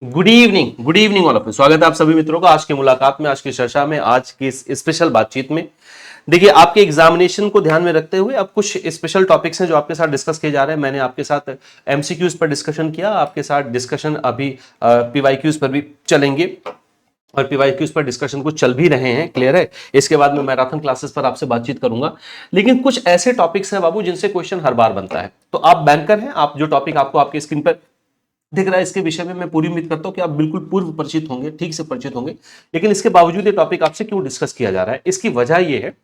Good evening all of you. स्वागत है आप सभी मित्रों का आज की मुलाकात में, आज की चर्चा में, आज की इस स्पेशल बातचीत में। देखिए, आपके एग्जामिनेशन को ध्यान में रखते हुए अब कुछ स्पेशल टॉपिक्स हैं जो आपके साथ डिस्कस किए जा रहे हैं। मैंने आपके साथ एमसीक्यूज पर डिस्कशन किया, आपके साथ डिस्कशन अभी पीवाईक्यूज पर भी चलेंगे और पीवाईक्यूज पर डिस्कशन कुछ चल भी रहे हैं। क्लियर है। इसके बाद मैं मैराथन क्लासेस पर आपसे बातचीत करूंगा, लेकिन कुछ ऐसे टॉपिक्स हैं बाबू जिनसे क्वेश्चन हर बार बनता है। तो आप बैंकर हैं, आप जो टॉपिक आपको आपकी स्क्रीन पर दिख रहा है इसके विषय में मैं पूरी उम्मीद करता हूं कि आप बिल्कुल पूर्व परिचित होंगे, ठीक से परिचित होंगे। लेकिन इसके बावजूद ये टॉपिक आपसे क्यों डिस्कस किया जा रहा है, इसकी वजह ये है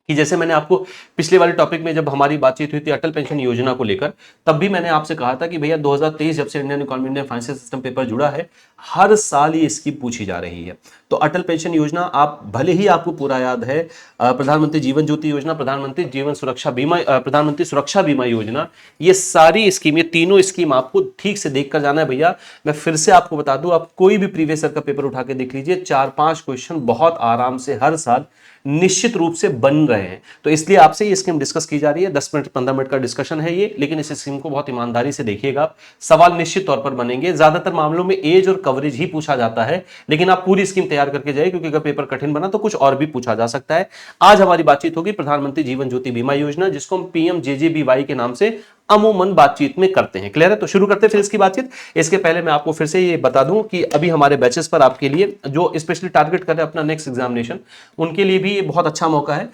कि जैसे मैंने आपको पिछले वाले टॉपिक में जब हमारी बातचीत हुई थी अटल पेंशन योजना को लेकर, तब भी मैंने आपसे कहा था कि भैया 2023 जब से Indian economy Indian financial system paper जुड़ा है, हर साल ये स्कीम पूछी जा रही है। तो अटल पेंशन योजना, आप भले ही आपको पूरा याद है, प्रधानमंत्री जीवन ज्योति योजना, प्रधानमंत्री जीवन सुरक्षा बीमा, प्रधानमंत्री सुरक्षा बीमा योजना, ये सारी स्कीम, ये तीनों स्कीम आपको ठीक से देखकर जाना है भैया। मैं फिर से आपको बता दूं, आप कोई भी प्रीवियस ईयर का पेपर उठा के देख लीजिए, 4-5 क्वेश्चन बहुत आराम से हर साल निश्चित रूप से बन रहे हैं। तो इसलिए आपसे ये स्कीम डिस्कस की जा रही है। 10 मिनट 15 मिनट का डिस्कशन है ये, लेकिन इस स्कीम को बहुत ईमानदारी से देखिएगा आप। सवाल निश्चित तौर पर बनेंगे। ज्यादातर मामलों में एज और कवरेज ही पूछा जाता है, लेकिन आप पूरी स्कीम तैयार करके जाइए, क्योंकि अगर पेपर कठिन बना तो कुछ और भी पूछा जा सकता है। आज हमारी बातचीत होगी प्रधानमंत्री जीवन ज्योति बीमा योजना, जिसको हम पीएमजेजेबीवाई के नाम से अमूमन बातचीत में करते हैं। क्लियर है। तो शुरू करते हैं फिर इसकी बातचीत। इसके पहले मैं आपको फिर से ये बता दूं कि अभी हमारे बैचेस पर आपके लिए जो स्पेशली टारगेट कर रहे हैं अपना नेक्स्ट एग्जामिनेशन, उनके लिए भी ये बहुत अच्छा मौका है।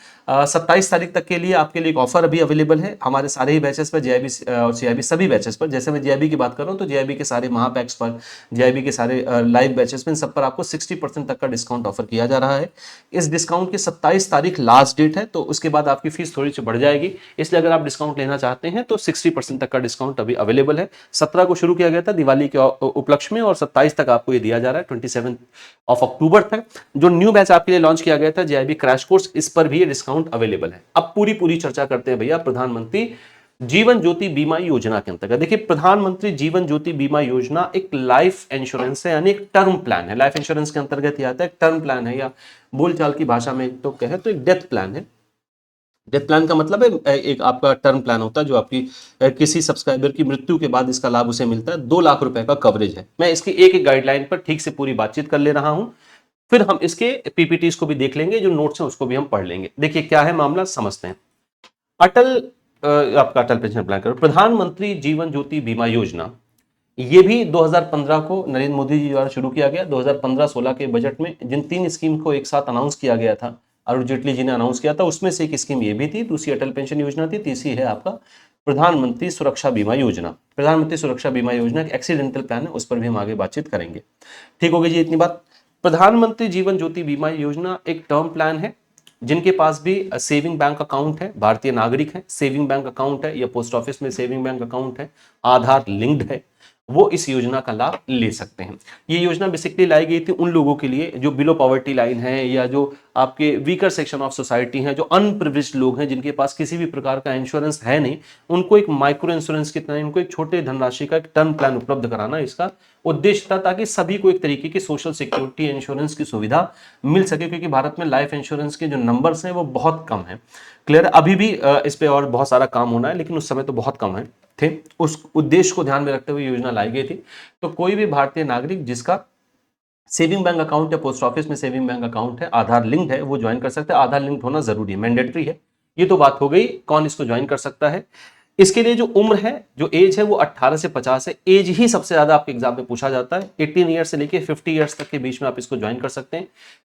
27 तारीख तक के लिए आपके लिए एक ऑफर अभी अवेलेबल है हमारे सारे ही बैचेस पर, जेआईबी और सीआईबी सभी बैचेस पर। जैसे मैं जेआईबी की बात कर रहा हूं तो जेआईबी के सारे महापैक्स पर, जेआईबी के सारे लाइव बैचेस में, सब पर आपको 60% तक का डिस्काउंट ऑफर किया जा रहा है। इस डिस्काउंट की 27 तारीख लास्ट डेट है, तो उसके बाद आपकी फीस थोड़ी सी बढ़ जाएगी। इसलिए अगर आप डिस्काउंट लेना चाहते हैं तो 60% तक का डिस्काउंट अभी अवेलेबल है। 17 को शुरू किया गया था दिवाली के उपलक्ष्य में, और 27 तक आपको ये दिया जा रहा है, 27 अक्टूबर तक। जो न्यू बैच आपके लिए लॉन्च किया गया था जेआईबी क्रैश कोर्स, इस पर भी ये डिस्काउंट अवेलेबल है। अब पूरी चर्चा करते हैं भैया प्रधानमंत्री जीवन ज्योति बीमा योजना के अंतर्गत। देखिए, प्रधानमंत्री जीवन ज्योति बीमा योजना एक लाइफ इंश्योरेंस है, यानी एक टर्म प्लान है। लाइफ इंश्योरेंस के अंतर्गत ही आता है, एक टर्म प्लान है, या बोलचाल की भाषा में तो कहे तो एक डेथ प्लान है। डेथ प्लान का मतलब है एक आपका टर्म प्लान होता है जो आपकी किसी सब्सक्राइबर की मृत्यु के बाद इसका लाभ उसे मिलता है। 2 लाख रुपए का कवरेज है। मैं इसकी एक एक गाइडलाइन पर ठीक से पूरी बातचीत कर ले रहा हूं, फिर हम इसके पीपीटीज को भी देख लेंगे, जो नोट्स हैं उसको भी हम पढ़ लेंगे। देखिए क्या है मामला, समझते हैं। अटल आपका अटल पेंशन प्लान करो, प्रधानमंत्री जीवन ज्योति बीमा योजना, ये भी 2015 को नरेंद्र मोदी जी द्वारा शुरू किया गया। 2015-16 के बजट में जिन 3 स्कीम को एक साथ अनाउंस किया गया था, अरुण जेटली जी ने अनाउंस किया था, उसमें से एक स्कीम ये भी थी, दूसरी अटल पेंशन योजना थी, तीसरी है आपका प्रधानमंत्री सुरक्षा बीमा योजना। प्रधानमंत्री सुरक्षा बीमा योजना एक एक्सीडेंटल प्लान है, उस पर भी हम आगे बातचीत करेंगे। ठीक हो गई जी इतनी बात। प्रधानमंत्री जीवन ज्योति बीमा योजना एक टर्म प्लान है। जिनके पास भी सेविंग बैंक अकाउंट है, भारतीय नागरिक है, सेविंग बैंक अकाउंट है या पोस्ट ऑफिस में सेविंग बैंक अकाउंट है, आधार लिंक्ड है, वो इस योजना का लाभ ले सकते हैं। ये योजना बेसिकली लाई गई थी उन लोगों के लिए जो बिलो पॉवर्टी लाइन है, या जो आपके वीकर सेक्शन ऑफ सोसाइटी हैं, जो अनप्रिविलेज्ड लोग हैं, जिनके पास किसी भी प्रकार का इंश्योरेंस है नहीं, उनको एक माइक्रो इंश्योरेंस की तरह इनको एक छोटे धनराशि का एक टर्म प्लान उपलब्ध कराना इसका उद्देश्य था, ताकि सभी को एक तरीके की सोशल सिक्योरिटी इंश्योरेंस की सुविधा मिल सके। क्योंकि भारत में लाइफ इंश्योरेंस के जो नंबर्स हैं वो बहुत कम है। क्लियर। अभी भी इस पे और बहुत सारा काम होना है, लेकिन उस समय तो बहुत कम है थे। उस उद्देश्य को ध्यान में रखते हुए योजना लाई गई थी। तो कोई भी भारतीय नागरिक जिसका सेविंग बैंक अकाउंट या पोस्ट ऑफिस में सेविंग बैंक अकाउंट है, आधार लिंक्ड है, वो ज्वाइन कर सकते हैं। आधार लिंक्ड होना जरूरी है, मैंडेटरी है। ये तो बात हो गई कौन इसको ज्वाइन कर सकता है। इसके लिए जो उम्र है, जो एज है, वो 18 से 50 है। एज ही सबसे ज्यादा आपके एग्जाम में पूछा जाता है। 18 ईयर्स से लेके 50 ईयर्स तक के बीच में आप इसको ज्वाइन कर सकते हैं।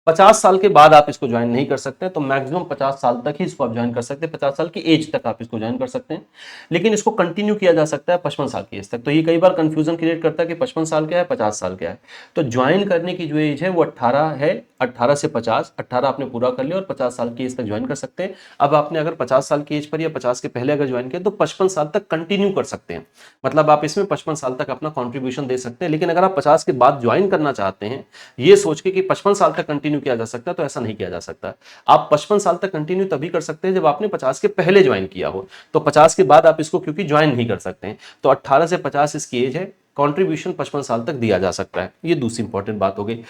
50 साल के बाद आप इसको ज्वाइन नहीं कर सकते, तो मैक्सिमम 50 साल तक ही इसको आप ज्वाइन कर सकते हैं। 50 साल की एज तक आप इसको ज्वाइन कर सकते हैं, लेकिन इसको कंटिन्यू किया जा सकता है 55 साल की एज तक। तो ये कई बार कंफ्यूजन क्रिएट करता है कि 55 साल क्या है, 50 साल क्या है। तो ज्वाइन करने की जो एज है वो 18 है, 18 से 50, 18 आपने पूरा कर लिया और 50 साल की एज तक ज्वाइन कर सकते हैं। अब आपने अगर 50 साल की एज पर या 50 के पहले अगर ज्वाइन किया तो 55 साल तक कंटिन्यू कर सकते हैं। मतलब आप इसमें 55 साल तक अपना कॉन्ट्रीब्यूशन दे सकते हैं। लेकिन अगर आप 50 के बाद ज्वाइन करना चाहते हैं, ये सोच के कि 55 साल तक कंटिन्यू किया जा सकता है, तो ऐसा नहीं किया जा सकता। आप 55 साल तक कंटिन्यू तभी कर सकते हैं जब आपने 50 के पहले ज्वाइन किया हो। तो 50 के बाद आप इसको क्योंकि ज्वाइन नहीं कर सकते हैं, तो 18 से 50 इसकी एज है, कंट्रीब्यूशन 55 साल तक दिया जा सकता है। ये दूसरी इंपॉर्टेंट बात हो गई।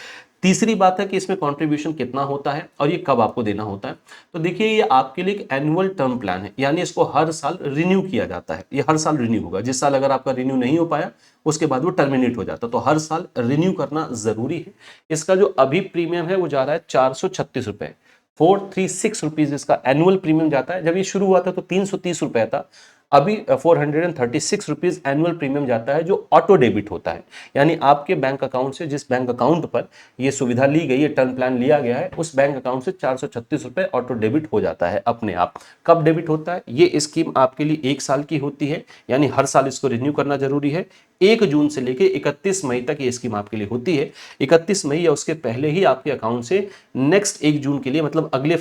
तीसरी बात है कि इसमें कंट्रीब्यूशन कितना होता है और ये कब आपको देना होता है। तो देखिए ये आपके लिए एक एनुअल टर्म प्लान है, यानी इसको हर साल रिन्यू किया जाता है। ये हर साल रिन्यू होगा। जिस साल अगर आपका रिन्यू नहीं हो पाया उसके बाद वो टर्मिनेट हो जाता है, तो हर साल रिन्यू करना जरूरी है। इसका जो अभी प्रीमियम है वो जा रहा है 436 रुपए, 436 रुपीज इसका एनुअल प्रीमियम जाता है। जब ये शुरू हुआ था तो 330 रुपए था, अभी 436 रुपीज एनुअल प्रीमियम जाता है, जो ऑटो डेबिट होता है। यानी आपके बैंक अकाउंट से, जिस बैंक अकाउंट पर ये सुविधा ली गई है, टर्म प्लान लिया गया है, उस बैंक अकाउंट से 436 रुपए ऑटो डेबिट हो जाता है अपने आप। कब डेबिट होता है? ये स्कीम आपके लिए 1 साल की होती है, यानी हर साल इसको रिन्यू करना जरूरी है। 1 जून से लेकर 31 मई तक ये स्कीम आपके लिए होती है। 31 मई या उसके पहले ही आपके अकाउंट से नेक्स्ट 1 जून के लिए, मतलब अगले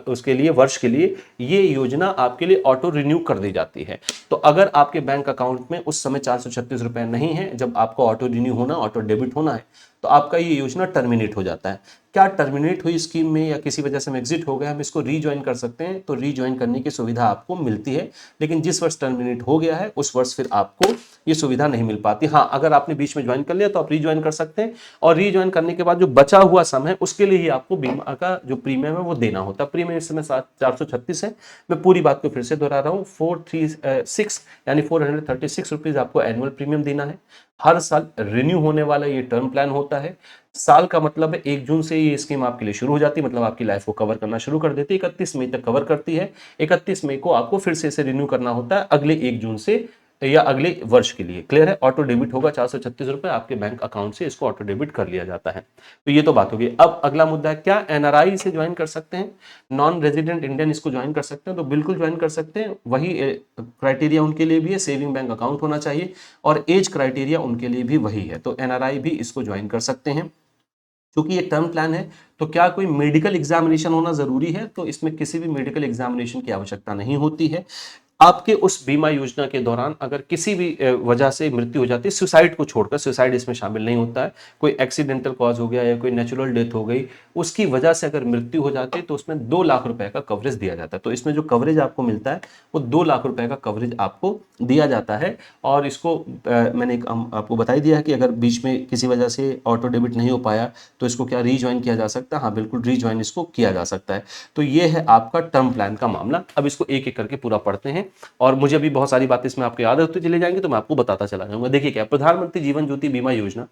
उसके लिए वर्ष के लिए ये योजना आपके लिए ऑटो रिन्यू कर दी जाती है। तो अगर आपके बैंक अकाउंट में उस समय 436 रुपए नहीं है, जब आपको ऑटो रिन्यू होना, ऑटो डेबिट होना है, तो आपका ये योजना टर्मिनेट हो जाता है। क्या टर्मिनेट हुई स्कीम में या किसी वजह से हम एग्जिट हो गए, हम इसको रीज्वाइन कर सकते हैं, तो रीज्वाइन करने की सुविधा आपको मिलती है। लेकिन जिस वर्ष टर्मिनेट हो गया है उस वर्ष फिर आपको ये सुविधा नहीं मिल पाती। हाँ, अगर आपने बीच में ज्वाइन कर लिया तो आप रीज्वाइन कर सकते हैं, और रीज्वाइन करने के बाद जो बचा हुआ समय उसके लिए ही आपको बीमा का जो प्रीमियम है वो देना होता है। प्रीमियम इस समय 436 है। मैं पूरी बात को फिर से दोहरा रहा हूँ, 436 यानी 436 रुपीज आपको एनुअल प्रीमियम देना है। हर साल रिन्यू होने वाला ये टर्म प्लान होता है। साल का मतलब है 1 जून से ये स्कीम आपके लिए शुरू हो जाती है, मतलब आपकी लाइफ को कवर करना शुरू कर देती है। 31 मई तक कवर करती है। 31 मई को आपको फिर से इसे रिन्यू करना होता है अगले 1 जून से या अगले वर्ष के लिए। क्लियर है? ऑटो डेबिट होगा 436 रुपए आपके बैंक अकाउंट से, इसको ऑटो डेबिट कर लिया जाता है। तो ये तो बात होगी। अब अगला मुद्दा है, क्या एनआरआई से ज्वाइन कर सकते हैं, नॉन रेजिडेंट इंडियन इसको ज्वाइन कर सकते हैं? तो बिल्कुल ज्वाइन कर सकते हैं। वही क्राइटेरिया उनके लिए भी है, सेविंग बैंक अकाउंट होना चाहिए, और एज क्राइटेरिया उनके लिए भी वही है। तो एनआरआई भी इसको ज्वाइन कर सकते हैं। क्योंकि ये टर्म प्लान है तो क्या कोई मेडिकल एग्जामिनेशन होना जरूरी है? तो इसमें किसी भी मेडिकल एग्जामिनेशन की आवश्यकता नहीं होती है। आपके उस बीमा योजना के दौरान अगर किसी भी वजह से मृत्यु हो जाती है, सुसाइड को छोड़कर, सुसाइड इसमें शामिल नहीं होता है, कोई एक्सीडेंटल कॉज हो गया या कोई नेचुरल डेथ हो गई, उसकी वजह से अगर मृत्यु हो जाती है तो उसमें 2 लाख रुपए का कवरेज दिया जाता है। तो इसमें जो कवरेज आपको मिलता है वो 2 लाख रुपए का कवरेज आपको दिया जाता है। और इसको मैंने आपको बता ही दिया है कि अगर बीच में किसी वजह से ऑटो डेबिट नहीं हो पाया तो इसको क्या रीज्वाइन किया जा सकता है? हाँ, बिल्कुल रीज्वाइन इसको किया जा सकता है। तो ये है आपका टर्म प्लान का मामला। अब इसको एक एक करके पूरा पढ़ते हैं, और मुझे अभी बहुत सारी बातें इसमें आपको याद होती चली जाएंगी, तो मैं आपको बताता चला जाऊंगा। देखिए क्या, प्रधानमंत्री जीवन ज्योति बीमा योजना,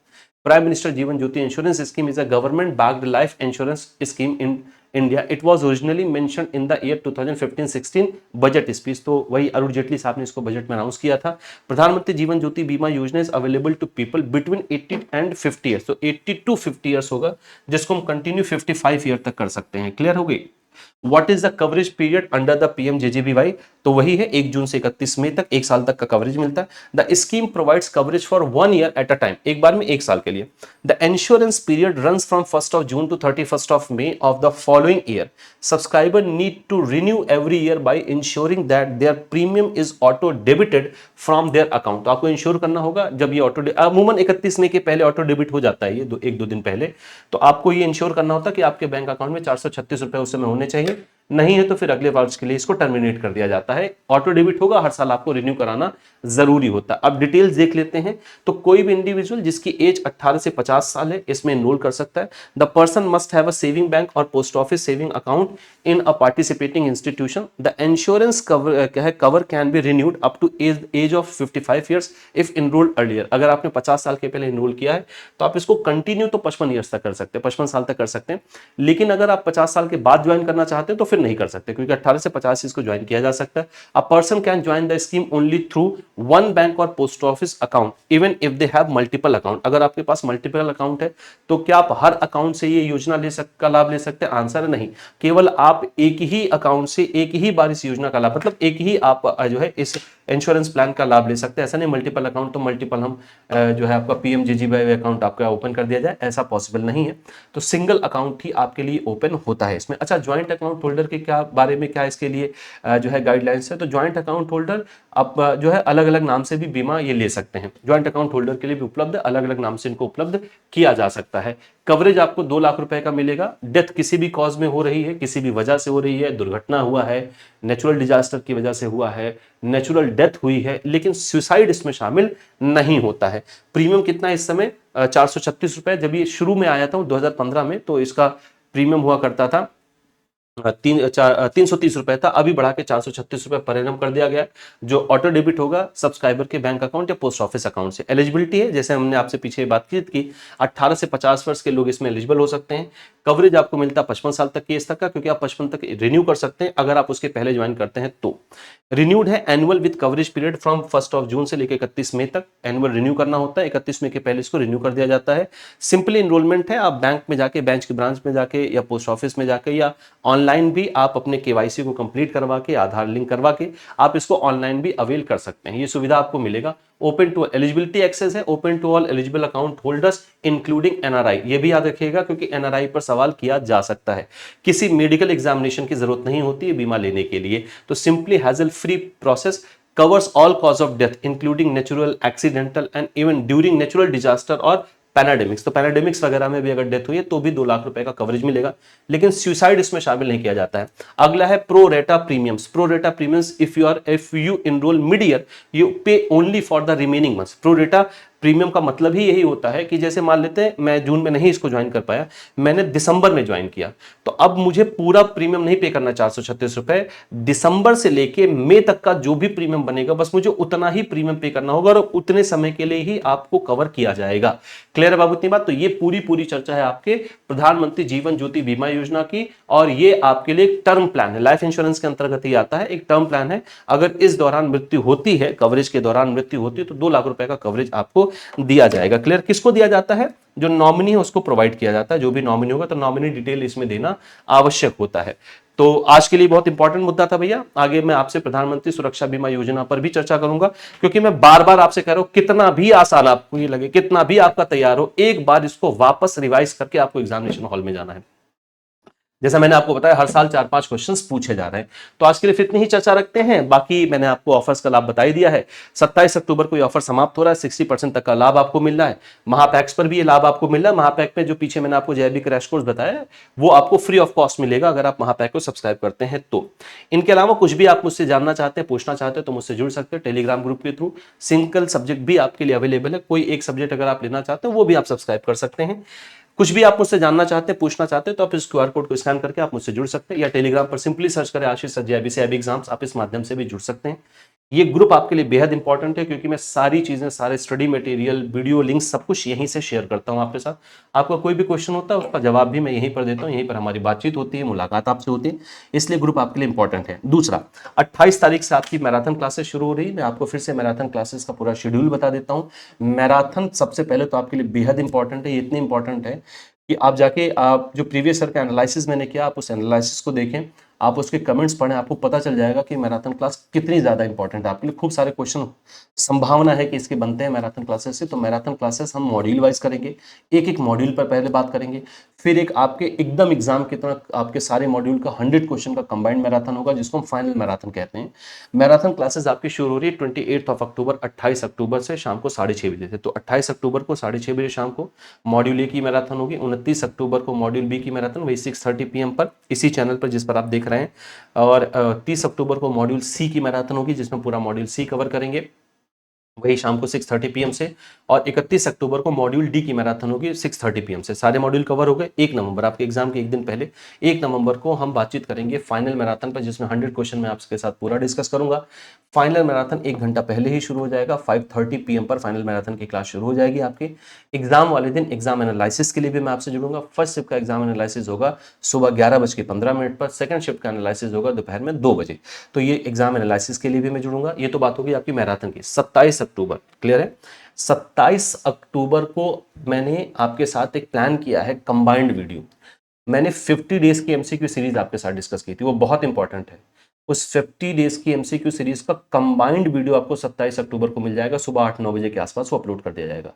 prime minister Jeevan Jyoti insurance scheme is a government backed life insurance scheme in India. It was originally mentioned in the year 2015-16 budget speech. तो वही अरुण जेटली साहब ने इसको बजट में अनाउंस किया था। प्रधानमंत्री जीवन Jyoti Bima Yojana is available to people between 80 and 50 years. तो 80 टू 50 ईयर्स होगा, जिसको हम कंटिन्यू 55 ईयर तक कर सकते हैं। क्लियर हो गई? What is the coverage period under the PMJJBY? तो वही है 1 जून से 31 मई तक, 1 साल तक का कवरेज मिलता है। The scheme provides coverage for 1 year at a time, एक बार में 1 साल के लिए। The insurance period runs from 1st of June to 31st of May of the following year. Subscriber need to renew every year by ensuring that their premium is auto debited from their account. तो आपको ensure करना होगा जब ये auto, अमूमन 31 मई के पहले auto debit हो जाता है, ये 1-2 दिन पहले। तो आपको ये इंश्योर करना होता है कि आपके बैंक अकाउंट में 436 रुपए उस समय होने चाहिए। नहीं है तो फिर अगले वर्ष के लिए इसको टर्मिनेट कर दिया जाता है। ऑटो डेबिट होगा, हर साल आपको रिन्यू कराना जरूरी होता है। अब डिटेल्स देख लेते हैं। तो कोई भी इंडिविजुअल जिसकी एज 18 से 50 साल है इसमें एनरोल कर सकता है। The person must have a saving bank और post office saving account in a participating institution. The insurance cover can be renewed up to age of 55 years if enrolled earlier. अगर आपने 50 साल के पहले इनरोल किया है तो आप इसको कंटिन्यू तो 55 ईयर्स तक कर सकते हैं, 55 साल तक कर सकते हैं। लेकिन अगर आप 50 साल के बाद ज्वाइन करना चाहते हैं तो फिर नहीं कर सकते, क्योंकि 18 से 50 इसको ज्वाइन किया जा सकता है। A person can join the scheme only through one bank और post office account even if they have multiple account. अगर आपके पास मल्टीपल अकाउंट है तो क्या आप हर अकाउंट से ये योजना का लाभ ले सकते हैं? आंसर है नहीं। केवल आप एक ही अकाउंट से एक ही बार इस योजना का लाभ, मतलब एक ही आप जो है इस इंश्योरेंस प्लान का लाभ ले सकते हैं। ऐसा नहीं मल्टीपल अकाउंट तो मल्टीपल हम जो है आपका पीएमजेजेबीवाई अकाउंट आपका ओपन कर दिया जाए, ऐसा पॉसिबल नहीं है। तो सिंगल अकाउंट ही आपके लिए ओपन होता है इसमें। अच्छा, ज्वाइंट अकाउंट होल्डर के क्या बारे में क्या इसके लिए जो है गाइडलाइंस है? तो ज्वाइंट अकाउंट होल्डर आप जो है अलग अलग नाम से भी बीमा ये ले सकते हैं। ज्वाइंट अकाउंट होल्डर के लिए भी उपलब्ध है, अलग अलग नाम से इनको उपलब्ध किया जा सकता है। कवरेज आपको 2 लाख रुपए का मिलेगा। डेथ किसी भी कॉज में हो रही है, किसी भी वजह से हो रही है, दुर्घटना हुआ है, नेचुरल डिजास्टर की वजह से हुआ है, नेचुरल डेथ हुई है, लेकिन सुसाइड इसमें शामिल नहीं होता है। प्रीमियम कितना है इस समय? 436 रुपए। जब ये शुरू में आया था 2015 में, तो इसका प्रीमियम हुआ करता था 330 रुपए था। अभी बढ़ा के 436 रुपए पर एनम कर दिया गया, जो ऑटो डेबिट होगा सब्सक्राइबर के बैंक अकाउंट या पोस्ट ऑफिस अकाउंट से। एलिजिबिलिटी है, जैसे हमने आपसे पीछे बातचीत की, 18 से 50 वर्ष के लोग इसमें एलिजिबल हो सकते हैं। कवरेज आपको मिलता है 55 साल तक की एज तक का, क्योंकि आप 55 तक रिन्यू कर सकते हैं अगर आप उसके पहले ज्वाइन करते हैं तो। रिन्यूड है annual with coverage period from 1 जून से लेकर 31 मई तक। एनुअल रिन्यू करना होता है, 31 मई के पहले इसको रिन्यू कर दिया जाता है। सिंपली इनरोलमेंट है, आप बैंक में जाके, बैंक की ब्रांच में जाके या पोस्ट ऑफिस में जाके या ऑनलाइन भी आप अपने केवाईसी को कंप्लीट करवा के, आधार लिंक करवा के आप इसको ऑनलाइन भी अवेल कर सकते हैं। ये सुविधा आपको मिलेगा। ओपन टू एलिजिबिलिटी एक्सेस है, open to all eligible account holders including NRI. ये भी याद रखिएगा, क्योंकि एनआरआई पर सवाल किया जा सकता है। किसी मेडिकल एग्जामिनेशन की जरूरत नहीं होती है बीमा लेने के लिए, तो simply hassle free process, covers all cause of death including natural, accidental and even during natural disaster और पैनाडेमिक्स। तो पैनाडेमिक्स वगैरह में भी अगर डेथ हुई है तो भी 2 लाख रुपए का कवरेज मिलेगा, लेकिन सुसाइड इसमें शामिल नहीं किया जाता है। अगला है pro rata premiums. Pro rata premiums, if you enrol mid year you pay only for the remaining months. Pro rata premium का मतलब ही यही होता है कि जैसे मान लेते हैं मैं जून में नहीं इसको ज्वाइन कर पाया, मैंने दिसंबर में ज्वाइन किया, तो अब मुझे पूरा प्रीमियम नहीं पे करना 436 रुपए। दिसंबर से लेके मई तक का जो भी प्रीमियम बनेगा, बस मुझे उतना ही प्रीमियम पे करना होगा और उतने समय के लिए ही आपको कवर किया जाएगा। क्लियर है बाबू इतनी बात? तो ये पूरी चर्चा है आपके प्रधानमंत्री जीवन ज्योति बीमा योजना की, और ये आपके लिए एक टर्म प्लान है। लाइफ इंश्योरेंस के अंतर्गत ही आता है, एक टर्म प्लान है। अगर इस दौरान मृत्यु होती है, कवरेज के दौरान मृत्यु होती है, तो 2 लाख रुपए का कवरेज आपको दिया जाएगा। क्लियर? किसको दिया जाता है? जो नॉमिनी है उसको प्रोवाइड किया जाता है। जो भी नॉमिनी होगा, तो नॉमिनी डिटेल इसमें देना आवश्यक होता है। तो आज के लिए बहुत इंपॉर्टेंट मुद्दा था भैया। आगे मैं आपसे प्रधानमंत्री सुरक्षा बीमा योजना पर भी चर्चा करूंगा, क्योंकि मैं बार बार आपसे कह रहा हूं, कितना भी आसान आपको ये लगे, कितना भी आपका तैयार हो, एक बार इसको वापस रिवाइज करके आपको एग्जामिनेशन हॉल में जाना है। जैसा मैंने आपको बताया, हर साल 4-5 क्वेश्चंस पूछे जा रहे हैं। तो आज के लिए इतनी ही चर्चा रखते हैं। बाकी मैंने आपको ऑफर्स का लाभ बता ही दिया है। 27 अक्टूबर को ये ऑफर समाप्त हो रहा है। 60% तक का लाभ आपको मिल रहा है। महापैक्स पर भी ये लाभ आपको मिल रहा है। महापैक में जो पीछे मैंने आपको जेआईबी क्रैश कोर्स बताया, वो आपको फ्री ऑफ कॉस्ट मिलेगा अगर आप महापैक को सब्सक्राइब करते हैं तो। इनके अलावा कुछ भी आप मुझसे जानना चाहते हैं, पूछना चाहते हैं, तो मुझसे जुड़ सकते हैं टेलीग्राम ग्रुप के थ्रू। सिंगल सब्जेक्ट भी आपके लिए अवेलेबल है। कोई एक सब्जेक्ट अगर आप लेना चाहते हैं, वो भी आप सब्सक्राइब कर सकते हैं। कुछ भी आप मुझसे जानना चाहते हैं, पूछना चाहते हैं, तो आप इस क्यूआर कोड को स्कैन करके आप मुझसे जुड़ सकते हैं, या टेलीग्राम पर सिंपली सर्च करें आशीष सर जेआईबी से एग्जाम्स, आप इस माध्यम से भी जुड़ सकते हैं। ये ग्रुप आपके लिए बेहद इंपॉर्टेंट है, क्योंकि मैं सारी चीजें, सारे स्टडी मटेरियल, वीडियो लिंक सब कुछ यहीं से शेयर करता हूं आपके साथ। आपका कोई भी क्वेश्चन होता है, उसका जवाब भी मैं यहीं पर देता हूं। यहीं पर हमारी बातचीत होती है, मुलाकात आपसे होती है, इसलिए ग्रुप आपके लिए इंपॉर्टेंट है। दूसरा, 28 तारीख से आपकी मैराथन क्लासेस शुरू हो रही है। मैं आपको फिर से मैराथन क्लासेस का पूरा शेड्यूल बता देता हूँ। मैराथन सबसे पहले तो आपके लिए बेहद इंपॉर्टेंट है। ये इतनी इंपॉर्टेंट है कि आप जाके, आप जो प्रीवियस ईयर का एनालिसिस मैंने किया, आप उस एनालिसिस को देखें, आप उसके कमेंट्स पढ़ें, आपको पता चल जाएगा कि मैराथन क्लास कितनी ज़्यादा इंपॉर्टेंट है आपके लिए। खूब सारे क्वेश्चन संभावना है कि इसके बनते हैं मैराथन क्लासेस से। तो मैराथन क्लासेस हम मॉड्यूल वाइज करेंगे, एक एक मॉड्यूल पर पहले बात करेंगे, फिर एक आपके एकदम एग्जाम की तरह आपके सारे मॉड्यूल का 100 क्वेश्चन का कंबाइंड मैराथन होगा, जिसको हम फाइनल मैराथन कहते हैं। मैराथन क्लासेस आपकी शुरू हो रही है 28 अक्टूबर, 28 अक्टूबर से शाम को 6:30 बजे से। तो 28 अक्टूबर को 6:30 बजे शाम को मॉड्यूल ए की मैराथन होगी। 29 अक्टूबर को मॉड्यूल बी की मैराथन, वही 6:30 PM पर, इसी चैनल पर जिस पर आप देख रहे हैं। और 30 अक्टूबर को मॉड्यूल सी की मैराथन होगी, जिसमें पूरा मॉड्यूल सी कवर करेंगे, वही शाम को 6:30 PM से। और 31 अक्टूबर को मॉड्यूल डी की मैराथन होगी 6:30 PM से। सारे मॉड्यूल कवर हो गए। 1 नवंबर, आपके एग्जाम के एक दिन पहले 1 नवंबर को हम बातचीत करेंगे फाइनल मैराथन पर, जिसमें 100 क्वेश्चन मैं आपके साथ पूरा डिस्कस करूंगा। फाइनल मैराथन 1 घंटा पहले ही शुरू हो जाएगा। 5:30 PM पर फाइनल मैराथन की क्लास शुरू हो जाएगी आपकी। एग्जाम वाले दिन एग्जाम एनालिसिस के लिए भी मैं आपसे जुड़ूंगा। फर्स्ट शिफ्ट का एग्जाम एनालिसिस होगा सुबह 11:15 पर, सेकंड शिफ्ट का एनालिसिस होगा दोपहर में 2 बजे। तो ये एग्जाम एनालिसिस के लिए भी मैं जुड़ूंगा। ये तो बात होगी आपकी मैराथन की। 27 अक्टूबर, क्लियर है? 27 अक्टूबर को मैंने आपके साथ एक प्लान किया है कंबाइंड वीडियो। मैंने 50 डेज की एमसीक्यू सीरीज आपके साथ डिस्कस की थी, वो बहुत इंपॉर्टेंट है। उस 50 डेज की एमसीक्यू सीरीज का कंबाइंड वीडियो आपको 27 अक्टूबर को मिल जाएगा। सुबह 8-9 बजे के आसपास वो अपलोड कर दिया जाएगा।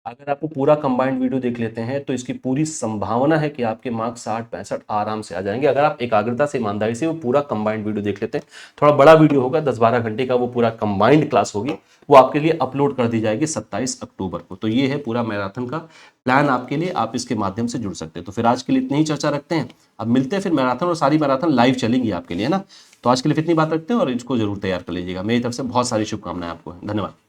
अगर आपको पूरा कंबाइंड वीडियो देख लेते हैं तो इसकी पूरी संभावना है कि आपके मार्क्स 60-65 आराम से आ जाएंगे, अगर आप एकाग्रता से, ईमानदारी से वो पूरा कंबाइंड वीडियो देख लेते हैं। थोड़ा बड़ा वीडियो होगा, 10-12 घंटे का, वो पूरा कंबाइंड क्लास होगी, वो आपके लिए अपलोड कर दी जाएगी 27 अक्टूबर को। तो ये है पूरा मैराथन का प्लान आपके लिए, आप इसके माध्यम से जुड़ सकते हैं। तो फिर आज के लिए इतनी ही चर्चा रखते हैं, अब मिलते हैं फिर मैराथन, और सारी मैराथन लाइव चलेंगी आपके लिए, है ना। तो आज के लिए इतनी बात रखते हैं और इसको जरूर तैयार कर लीजिएगा। मेरी तरफ से बहुत सारी शुभकामनाएं आपको, धन्यवाद।